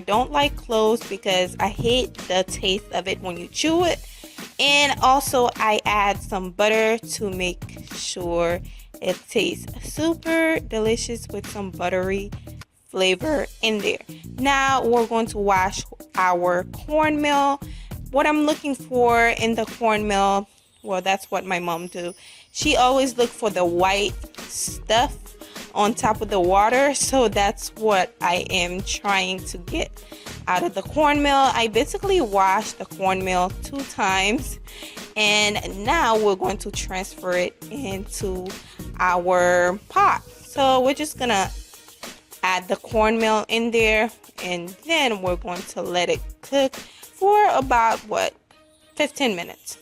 don't like cloves because I hate the taste of it when you chew it. And also I add some butter to make sure it tastes super delicious with some buttery flavor in there. Now we're going to wash our cornmeal. What I'm looking for in the cornmeal, well, that's what my mom do. She always look for the white stuff on top of the water, so that's what I am trying to get out of the cornmeal. I basically washed the cornmeal 2 times, and now we're going to transfer it into our pot. So we're just gonna add the cornmeal in there, and then we're going to let it cook for about 15 minutes.